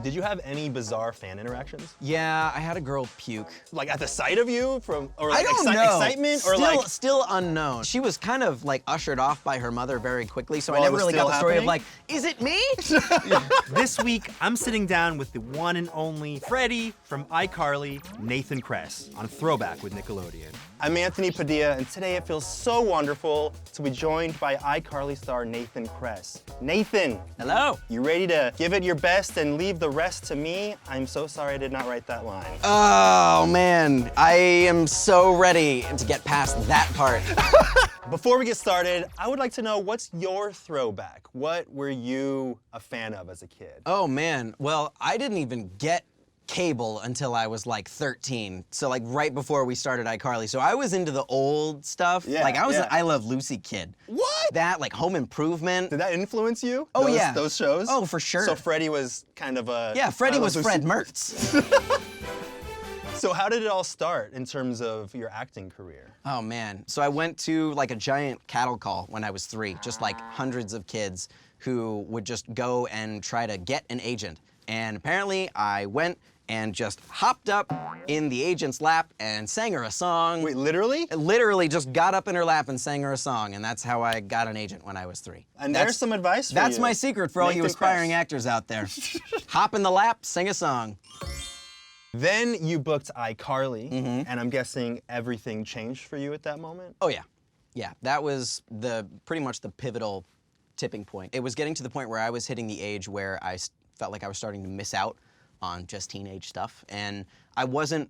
Did you have any bizarre fan interactions? Yeah, I had a girl puke. Like at the sight of you or like I don't know. excitement or Still unknown. She was kind of like ushered off by her mother very quickly, so I While it never was really still got the story of happening? like, is it me? This week, I'm sitting down with the one and only Freddie from iCarly, Nathan Kress, on Throwback with Nickelodeon. I'm Anthony Padilla, and today it feels so wonderful to be joined by iCarly star Nathan Kress. Nathan! Hello. You ready to give it your best and leave the rest to me? I'm so sorry I did not write that line. Oh man, I am so ready to get past that part. Before we get started, I would like to know, what's your throwback? What were you a fan of as a kid? Oh man, well, I didn't even get cable until I was like 13. So like right before we started iCarly. So I was into the old stuff. Yeah, like I was yeah. an I Love Lucy kid. What? That, like Home Improvement. Did that influence you? Oh, those, yeah. Those shows? Oh, for sure. So Freddie was kind of a... Yeah, Freddie I Love was Lucy- Fred Mertz. So how did it all start in terms of your acting career? Oh man, so I went to like a giant cattle call when I was 3, just like hundreds of kids who would just go and try to get an agent. And apparently I went and just hopped up in the agent's lap and sang her a song. Wait, literally? I literally just got up in her lap and sang her a song, and that's how I got an agent when I was 3. And there's some advice for you. That's my secret for all you Nathan aspiring Kress. actors out there. Hop in the lap, sing a song. Then you booked iCarly, Mm-hmm. and I'm guessing everything changed for you at that moment? Oh yeah, yeah. That was pretty much the pivotal tipping point. It was getting to the point where I was hitting the age where I felt like I was starting to miss out on just teenage stuff, and I wasn't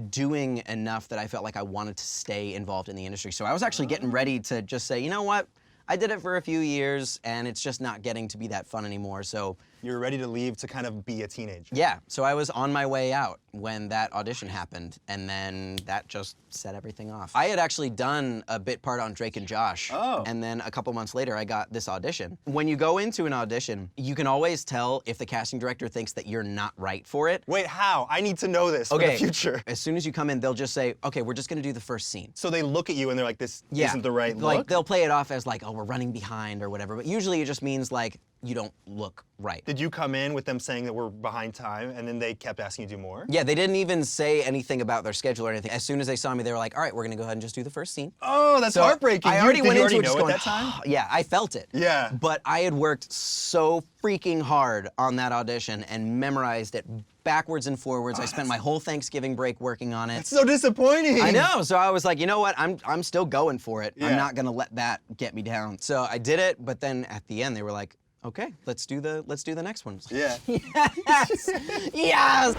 doing enough that I felt like I wanted to stay involved in the industry. So I was actually getting ready to just say, you know what? I did it for a few years, and it's just not getting to be that fun anymore. So You were ready to leave to kind of be a teenager. yeah, so I was on my way out when that audition happened, and then that just set everything off. I had actually done a bit part on Drake and Josh, and then a couple months later I got this audition. When you go into an audition, you can always tell if the casting director thinks that you're not right for it. Wait, how? I need to know this for the future. As soon as you come in, they'll just say, okay, we're just gonna do the first scene. So they look at you and they're like, this Yeah. isn't the right Like, look? they'll play it off as like, oh, we're running behind or whatever, but usually it just means like, you don't look right. Did you come in with them saying that we're behind time, and then they kept asking you to do more? Yeah, they didn't even say anything about their schedule or anything. As soon as they saw me, they were like, all right, we're gonna go ahead and just do the first scene. Oh, that's So heartbreaking. I already Did went you into already it just know going, at that time? yeah, I felt it. Yeah. But I had worked so freaking hard on that audition and memorized it backwards and forwards. I spent my whole Thanksgiving break working on it. It's so disappointing. I know, so I was like, you know what, I'm still going for it. Yeah. I'm not gonna let that get me down. So I did it, but then at the end they were like, okay, let's do the next one. Yeah. Yes! Yes!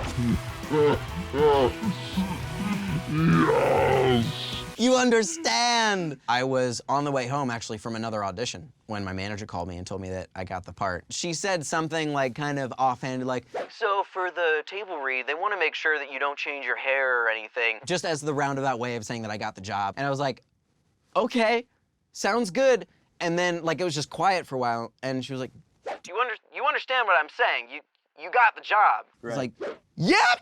You understand! I was on the way home actually from another audition when my manager called me and told me that I got the part. She said something like kind of offhanded like, so for the table read, they want to make sure that you don't change your hair or anything. Just as the roundabout way of saying that I got the job. And I was like, okay, sounds good. And then like it was just quiet for a while and she was like, do you understand what I'm saying? You got the job. I was like, yep!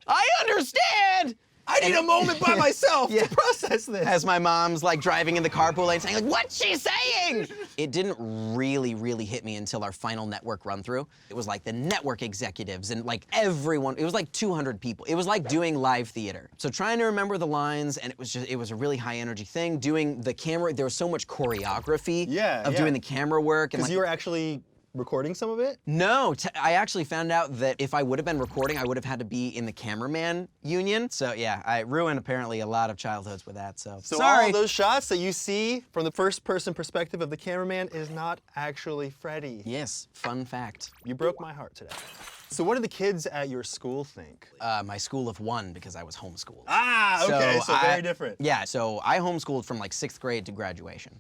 I understand! I need a moment by myself Yeah. to process this. As my mom's like driving in the carpool lane saying like, what's she saying? It didn't really hit me until our final network run through. It was like the network executives and like everyone, it was like 200 people. It was like doing live theater. So trying to remember the lines, and it was a really high energy thing. Doing the camera, there was so much choreography of doing the camera work. Because you were actually recording some of it? No, I actually found out that if I would have been recording, I would have had to be in the cameraman union. So yeah, I ruined apparently a lot of childhoods with that, so sorry. All those shots that you see from the first person perspective of the cameraman is not actually Freddie. Yes, fun fact. You broke my heart today. So what do the kids at your school think? My school of 1 because I was homeschooled. Ah, okay, so very different. Yeah, so I homeschooled from like 6th grade to graduation.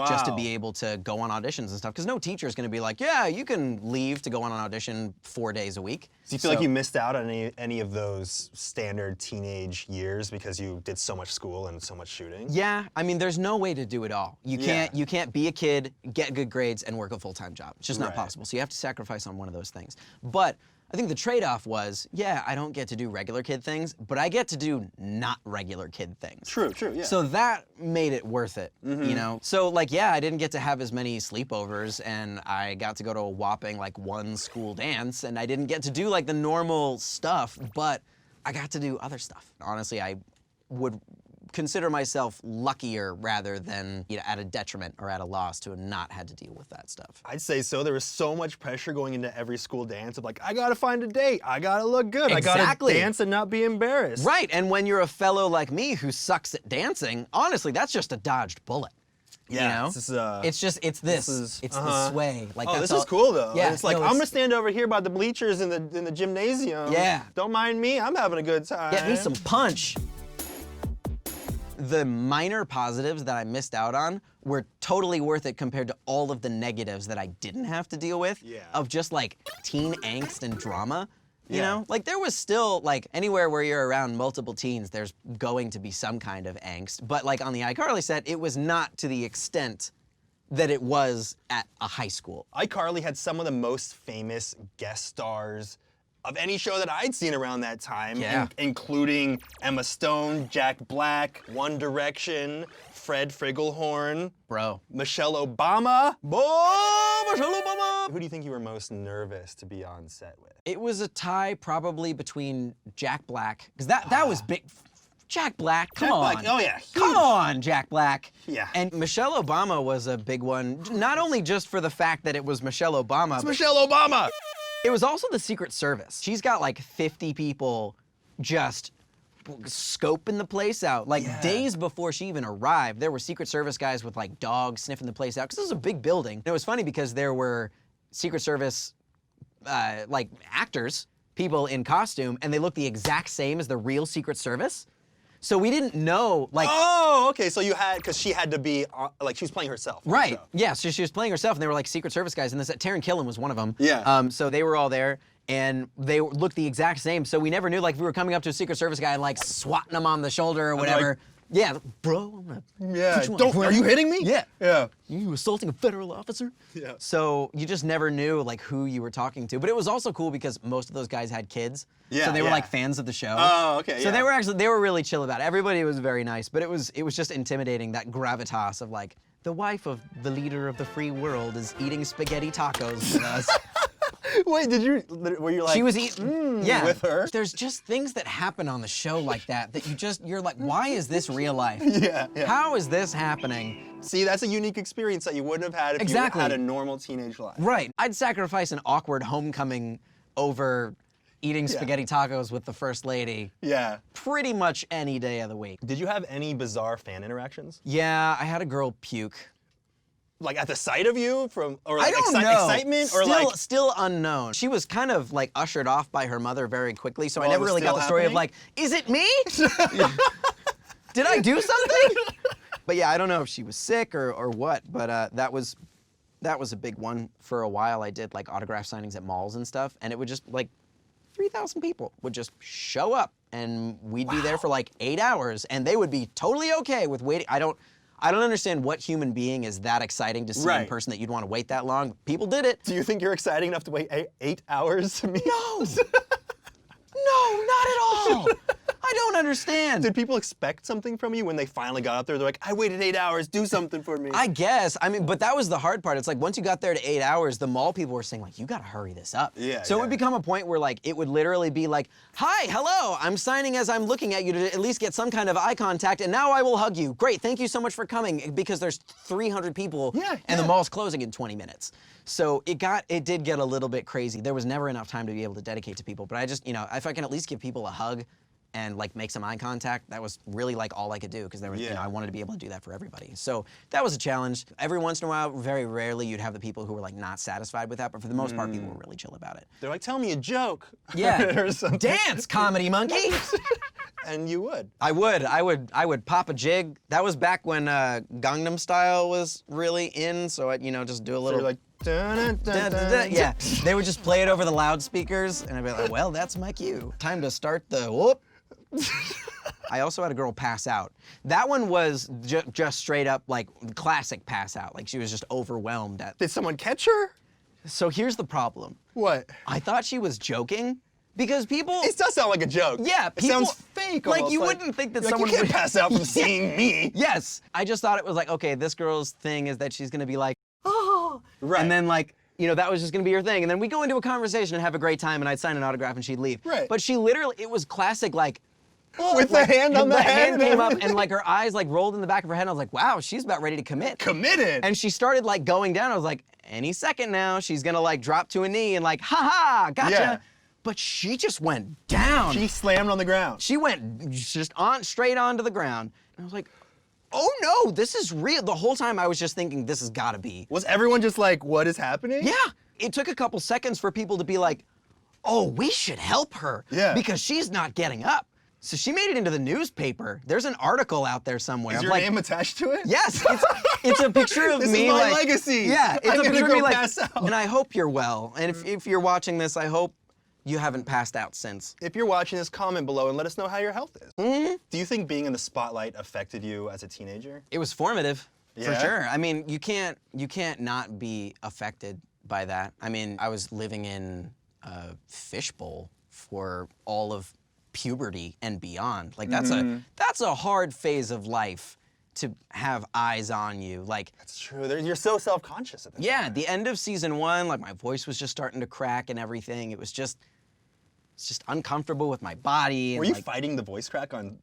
Just to be able to go on auditions and stuff. Because no teacher is going to be like, yeah, you can leave to go on an audition 4 days a week. Do you feel like you missed out on any of those standard teenage years because you did so much school and so much shooting? Yeah, I mean, there's no way to do it all. You can't be a kid, get good grades, and work a full-time job. It's just not possible. So you have to sacrifice on one of those things. But I think the trade-off was, yeah, I don't get to do regular kid things, but I get to do not regular kid things. True, yeah. So that made it worth it, you know? So like, yeah, I didn't get to have as many sleepovers, and I got to go to a whopping like 1 school dance, and I didn't get to do like the normal stuff, but I got to do other stuff. Honestly, I would consider myself luckier rather than, you know, at a detriment or at a loss to have not had to deal with that stuff. I'd say so. There was so much pressure going into every school dance of like, I gotta find a date, I gotta look good, Exactly. I gotta dance and not be embarrassed. Right, and when you're a fellow like me who sucks at dancing, honestly, that's just a dodged bullet. Yeah, you know? this is, it's the sway. Like, Oh, that's this is cool though. Yeah, It's like, I'm gonna stand over here by the bleachers in the gymnasium. Yeah. Don't mind me, I'm having a good time. Get me some punch. The minor positives that I missed out on were totally worth it compared to all of the negatives that I didn't have to deal with. Yeah. Of just like teen angst and drama. You Yeah. know? Like there was still, like, anywhere where you're around multiple teens, there's going to be some kind of angst. But like on the iCarly set, it was not to the extent that it was at a high school. iCarly had some of the most famous guest stars of any show that I'd seen around that time, Yeah. including Emma Stone, Jack Black, One Direction, Fred Frigglehorn, Bro. Michelle Obama. Michelle Obama! Who do you think you were most nervous to be on set with? It was a tie probably between Jack Black, because that was big. Jack Black, come Jack on. Black, oh yeah, Come huge. on, Jack Black. Yeah. And Michelle Obama was a big one, not only just for the fact that it was Michelle Obama, It's but Michelle Obama! it was also the Secret Service. She's got like 50 people just scoping the place out. Like days before she even arrived, there were Secret Service guys with like dogs sniffing the place out, because this was a big building. And it was funny because there were Secret Service like actors, people in costume, and they looked the exact same as the real Secret Service. So we didn't know, like... Oh, okay, so you had, because she had to be, like, she was playing herself. on the Right, show. yeah, so she was playing herself, and they were like Secret Service guys, and this Taron Killam was one of them. Yeah. So they were all there, and they looked the exact same, so we never knew, like, if we were coming up to a Secret Service guy and, like, swatting him on the shoulder or whatever. Yeah, bro, I'm gonna Yeah, put you on the are ground. you hitting me? Yeah. Yeah. You assaulting a federal officer? Yeah. So you just never knew like who you were talking to. But it was also cool because most of those guys had kids. Yeah, So they were yeah. like fans of the show. Oh, okay, So yeah. they were really chill about it. Everybody was very nice, but it was just intimidating, that gravitas of like, the wife of the leader of the free world is eating spaghetti tacos with us. Wait, were you like, She was eating, yeah. with her? There's just things that happen on the show like that you're like, why is this real life? Yeah, yeah. How is this happening? See, that's a unique experience that you wouldn't have had if Exactly. you had a normal teenage life. Right. I'd sacrifice an awkward homecoming over eating spaghetti tacos with the First Lady Yeah. pretty much any day of the week. Did you have any bizarre fan interactions? Yeah, I had a girl puke. Like at the sight of you or I like don't know. excitement or like Still unknown. She was kind of like ushered off by her mother very quickly, so I While it never was really got still the story of happening? like, is it me? Did I do something? But yeah, I don't know if she was sick or what, but that was a big one. For a while I did like autograph signings at malls and stuff, and it would just like 3,000 people would just show up, and we'd be there for like 8 hours, and they would be totally okay with waiting. I don't understand what human being is that exciting to see in Right. person that you'd want to wait that long. People did it. do you think you're exciting enough to wait 8 hours to meet? No! No, not at all! I don't understand. Did people expect something from you when they finally got up there? They're like, I waited 8 hours, do something for me. I guess. I mean, but that was the hard part. It's like once you got there to 8 hours, the mall people were saying like, you gotta hurry this up. Yeah, So it yeah. would become a point where like, it would literally be like, hi, hello, I'm signing as I'm looking at you to at least get some kind of eye contact, and now I will hug you. Great, thank you so much for coming, because there's 300 people Yeah, and the yeah. mall's closing in 20 minutes. So it did get a little bit crazy. There was never enough time to be able to dedicate to people, but I just, if I can at least give people a hug and like make some eye contact, that was really like all I could do, because there was, Yeah. I wanted to be able to do that for everybody. So that was a challenge. Every once in a while, very rarely, you'd have the people who were like not satisfied with that, but for the most part, people were really chill about it. They're like, tell me a joke. Yeah, or something. dance, comedy monkey. And you would. I would pop a jig. That was back when Gangnam Style was really in, so I'd, just do a So little you're like, dun, dun, dun, dun, dun, dun. dun. Yeah, they would just play it over the loudspeakers, and I'd be like, well, that's my cue. Time to start the whoop. I also had a girl pass out. That one was just straight up like classic pass out. Like she was just overwhelmed at. Did someone catch her? So here's the problem. What? I thought she was joking because people. It does sound like a joke. Yeah, it people, sounds fake. Like almost. you wouldn't think that like, someone you can't would pass out from seeing me. Yes, I just thought it was like, okay, this girl's thing is that she's gonna be like, oh, Right. and then like, you know, that was just gonna be her thing, and then we go into a conversation and have a great time, and I'd sign an autograph and she'd leave. Right. But she literally, it was classic like. With the hand on the head. hand came up and like her eyes like rolled in the back of her head. And I was like, wow, she's about ready to commit. Committed. And she started like going down. I was like, any second now, she's gonna like drop to a knee and like, ha, gotcha. Yeah. But she just went down. She slammed on the ground. She went just straight onto the ground. And I was like, oh no, this is real. The whole time I was just thinking, this has gotta be. Was everyone just like, what is happening? Yeah. It took a couple seconds for people to be like, oh, we should help her. Yeah. Because she's not getting up. So she made it into the newspaper. There's an article out there somewhere. Is your name attached to it? Yes, it's a picture of This me. is my like, legacy. Yeah, it's I'm a gonna picture of go me like, pass out. and I hope you're well. And if you're watching this, I hope you haven't passed out since. If you're watching this, comment below and let us know how your health is. Mm-hmm. Do you think being in the spotlight affected you as a teenager? It was formative, for Yeah? sure. I mean, you can't not be affected by that. I mean, I was living in a fishbowl for all of puberty and beyond. Like that's a hard phase of life to have eyes on you. Like That's true. You're so self-conscious at that. yeah, the end of season 1, like my voice was just starting to crack and everything. It's just uncomfortable with my body. Were and you like, fighting the voice crack on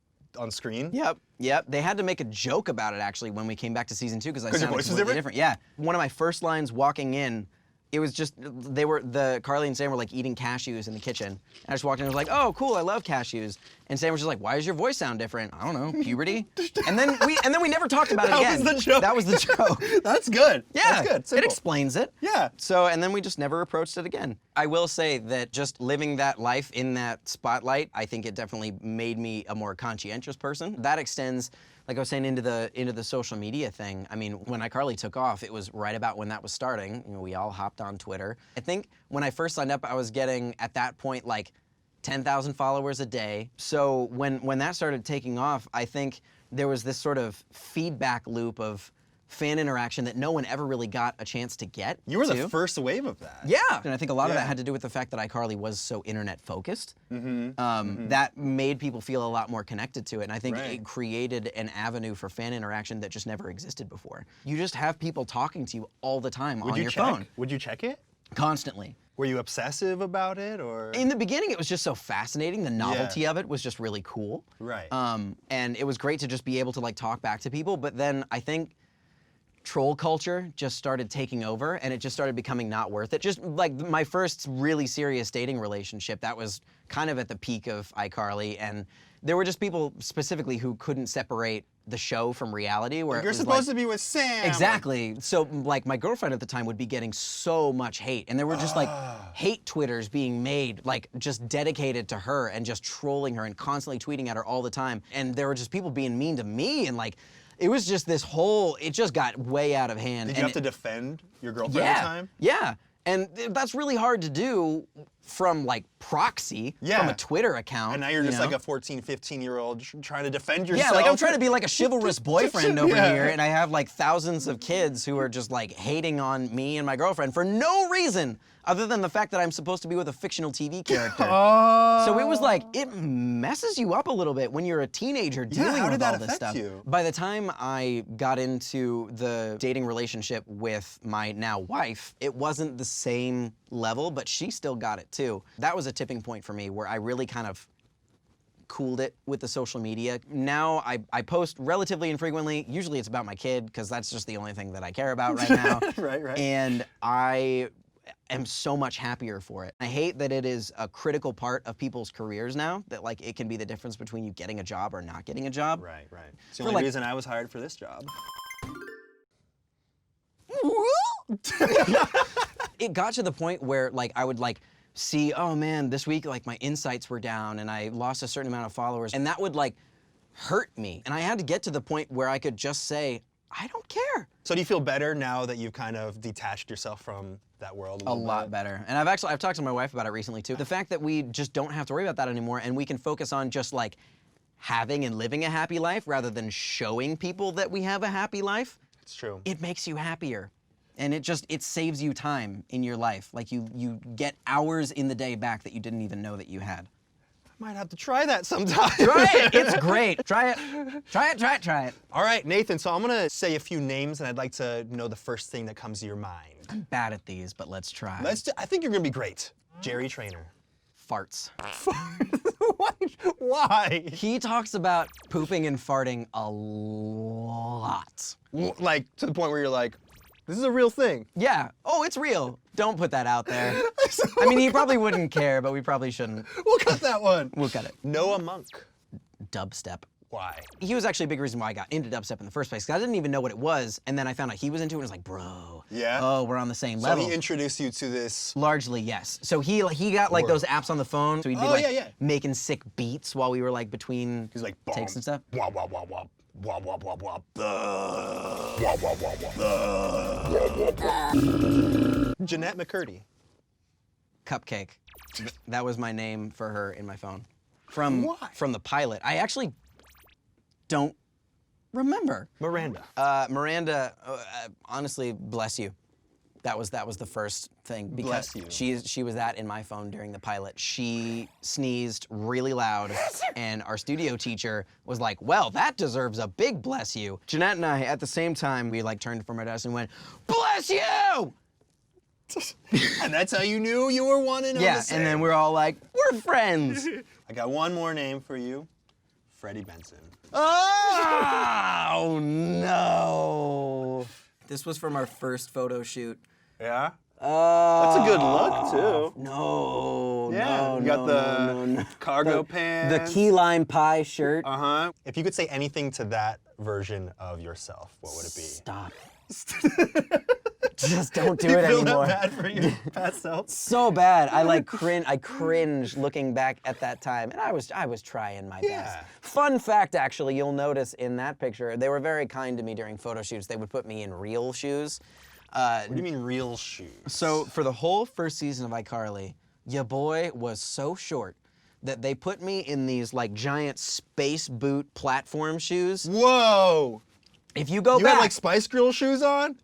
screen? Yep. They had to make a joke about it actually when we came back to season 2 because I 'Cause your sounded voice was completely different? Yeah. One of my first lines walking in, it was just, Carly and Sam were like eating cashews in the kitchen. And I just walked in and was like, oh, cool, I love cashews. And Sam was just like, why does your voice sound different? I don't know, puberty? and then we never talked about it again. That was the joke. That was the joke. That's good. Yeah, That's good. it Simple. explains it. Yeah. So, and then we just never approached it again. I will say that just living that life in that spotlight, I think it definitely made me a more conscientious person. That extends, like I was saying, into the social media thing. I mean, when iCarly took off, it was right about when that was starting. You know, we all hopped on Twitter. I think when I first signed up, I was getting, at that point, like 10,000 followers a day. So when that started taking off, I think there was this sort of feedback loop of fan interaction that no one ever really got a chance to get. You were the first wave of that. Yeah, and I think a lot of Yeah. that had to do with the fact that iCarly was so internet focused. That made people feel a lot more connected to it, and I think Right. it created an avenue for fan interaction that just never existed before. You just have people talking to you all the time on your phone. Would you check it? Constantly. Were you obsessive about it, or? In the beginning, it was just so fascinating. The novelty of it was just really cool. Right. And it was great to just be able to like talk back to people, but then I think troll culture just started taking over and it just started becoming not worth it. Just like my first really serious dating relationship, that was kind of at the peak of iCarly, and there were just people specifically who couldn't separate the show from reality. Where You're supposed to be with Sam. Exactly. So like my girlfriend at the time would be getting so much hate, and there were just like hate Twitters being made, like just dedicated to her and just trolling her and constantly tweeting at her all the time. And there were just people being mean to me, and like it was just this whole, it just got way out of hand. Did you have to defend your girlfriend at the time? Yeah. And that's really hard to do from like proxy, from a Twitter account. And now you're just know? like a 14, 15-year-old trying to defend yourself. Yeah, like I'm trying to be like a chivalrous boyfriend over Yeah. here, and I have like thousands of kids who are just like hating on me and my girlfriend for no reason other than the fact that I'm supposed to be with a fictional TV character. So it was like, it messes you up a little bit when you're a teenager dealing how with did that all this affect stuff. you? By the time I got into the dating relationship with my now wife, it wasn't the same level, but she still got it too. That was a tipping point for me where I really kind of cooled it with the social media. Now I post relatively infrequently. Usually it's about my kid because that's just the only thing that I care about right now. Right. And I am so much happier for it. I hate that it is a critical part of people's careers now, that like it can be the difference between you getting a job or not getting a job. Right. It's the only reason I was hired for this job. It got to the point where like I would like see, oh man, this week like my insights were down and I lost a certain amount of followers, and that would like hurt me. And I had to get to the point where I could just say, I don't care. So do you feel better now that you've kind of detached yourself from that world A lot better. And I've talked to my wife about it recently too. The fact that we just don't have to worry about that anymore and we can focus on just like having and living a happy life rather than showing people that we have a happy life. It's true. It makes you happier. And it saves you time in your life. Like you get hours in the day back that you didn't even know that you had. Might have to try that sometime. Try it, it's great. Try it, try it. All right, Nathan, so I'm gonna say a few names and I'd like to know the first thing that comes to your mind. I'm bad at these, but let's try. I think you're gonna be great. Jerry Trainer. Farts. Why? He talks about pooping and farting a lot. Like, to the point where you're like, this is a real thing. Yeah. Oh, it's real. Don't put that out there. I mean, he probably wouldn't care, but we probably shouldn't. We'll cut that one. We'll cut it. Noah Monk. Dubstep. Why? He was actually a big reason why I got into dubstep in the first place, because I didn't even know what it was, and then I found out he was into it, and I was like, bro. Yeah? Oh, we're on the same level. So he introduced you to this. Largely, yes. So he got like those apps on the phone, so he'd be making sick beats while we were like between He's like, takes and stuff. Wah, wah, wah, wah. Wah, wah, wah, wah. Jeanette McCurdy. Cupcake. That was my name for her in my phone. From the pilot. I actually don't remember. Miranda. Miranda, honestly, bless you. That was the first thing. Because Bless you. she was that in my phone during the pilot. She sneezed really loud, and our studio teacher was like, well, that deserves a big bless you. Jeanette and I, at the same time, we like turned from our desk and went, bless you! And that's how you knew you were one and Yeah, and then we're all like, we're friends. I got one more name for you. Freddie Benson. Oh, no. This was from our first photo shoot. Yeah? Oh. That's a good look, too. No, Yeah, no, you got no, the cargo pants. The key lime pie shirt. Uh-huh. If you could say anything to that version of yourself, what would it be? Stop. Just don't do You it feel anymore. that bad for your past self? So bad. I cringe looking back at that time, and I was trying my best. Fun fact, actually, you'll notice in that picture, they were very kind to me during photo shoots. They would put me in real shoes. What do you mean real shoes? So for the whole first season of iCarly, your boy was so short that they put me in these like giant space boot platform shoes. Whoa! If you go You back, had like Spice Girl shoes on?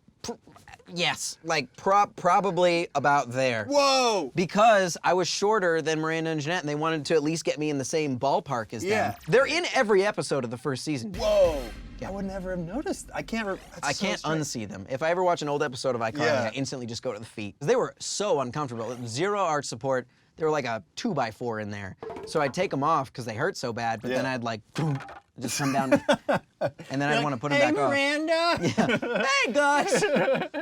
yes, like probably about there. Whoa! Because I was shorter than Miranda and Jeanette, and they wanted to at least get me in the same ballpark as Yeah. them. They're in every episode of the first season. Whoa! Yeah. I would never have noticed. I can't. I can't unsee them. If I ever watch an old episode of iCarly, Yeah. I instantly just go to the feet. They were so uncomfortable. Zero arch support. They were like a 2x4 in there. So I'd take them off because they hurt so bad, but then Yeah. I'd like, boom, just come down, and then I'd want to put them Hey, back off. Miranda! Yeah. Hey guys,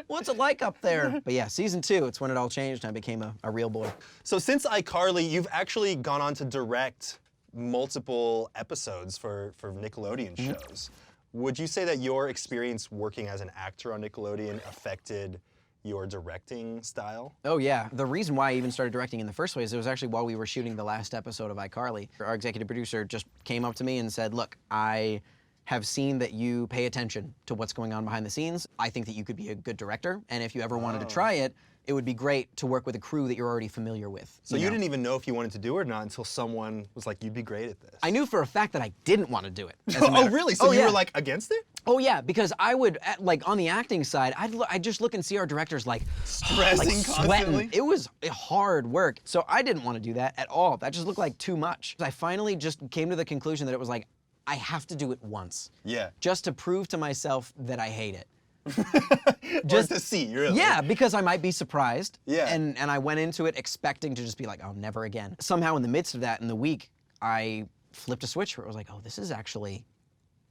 what's it like up there? But yeah, season 2, it's when it all changed and I became a real boy. So since iCarly, you've actually gone on to direct multiple episodes for Nickelodeon shows. Would you say that your experience working as an actor on Nickelodeon affected your directing style? Oh yeah, the reason why I even started directing in the first place, it was actually while we were shooting the last episode of iCarly. Our executive producer just came up to me and said, look, I have seen that you pay attention to what's going on behind the scenes. I think that you could be a good director, and if you ever wanted to try it, it would be great to work with a crew that you're already familiar with. So you didn't even know if you wanted to do it or not until someone was like, you'd be great at this. I knew for a fact that I didn't want to do it. as a Oh, matter- really? So you yeah. were like against it? Oh yeah, because I would, like on the acting side, I'd just look and see our directors like, Stressing sweating. constantly? It was hard work. So I didn't want to do that at all. That just looked like too much. I finally just came to the conclusion that it was like, I have to do it once. Yeah. Just to prove to myself that I hate it. Just to see, really. Yeah, because I might be surprised. Yeah. And I went into it expecting to just be like, oh, never again. Somehow in the midst of that, in the week, I flipped a switch where it was like, oh, this is actually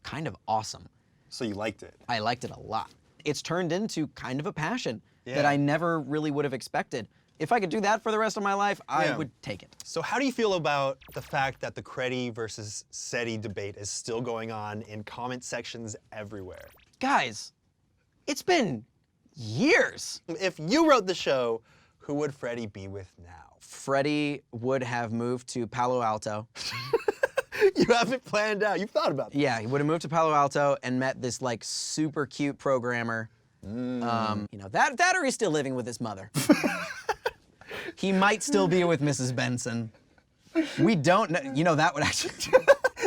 kind of awesome. So you liked it? I liked it a lot. It's turned into kind of a passion that Yeah. I never really would have expected. If I could do that for the rest of my life, I Yeah. would take it. So how do you feel about the fact that the Creddie versus Seddie debate is still going on in comment sections everywhere? Guys, it's been years. If you wrote the show, who would Freddie be with now? Freddie would have moved to Palo Alto. You haven't planned out. You've thought about this. Yeah, he would have moved to Palo Alto and met this like super cute programmer. You know, that or he's still living with his mother. He might still be with Mrs. Benson. We don't know. You know, that would actually...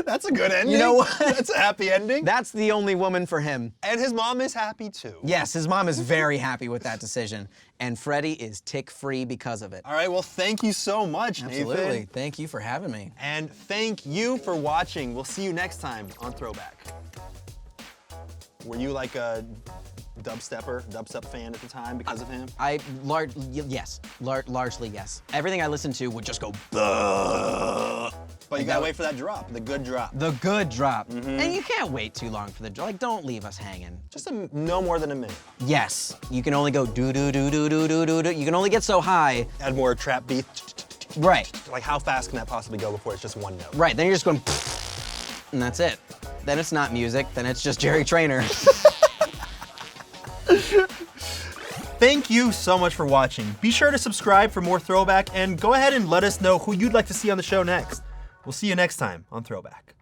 That's a good ending. You know what? That's a happy ending. That's the only woman for him. And his mom is happy too. Yes, his mom is very happy with that decision. And Freddie is tick-free because of it. All right, well, thank you so much, Absolutely. Nathan. Thank you for having me. And thank you for watching. We'll see you next time on Throwback. Were you like a dubstep fan at the time because of him? Yes, largely yes. Everything I listened to would just go, "Buh." But you gotta wait for that drop, the good drop. The good drop. And you can't wait too long for the drop. Like, don't leave us hanging. Just no more than a minute. Yes, you can only go do do do do do do do do. You can only get so high. Add more trap beat. Right. Like how fast can that possibly go before it's just one note? Right, then you're just going, and that's it. Then it's not music, then it's just Jerry Trainer. Thank you so much for watching. Be sure to subscribe for more Throwback and go ahead and let us know who you'd like to see on the show next. We'll see you next time on Throwback.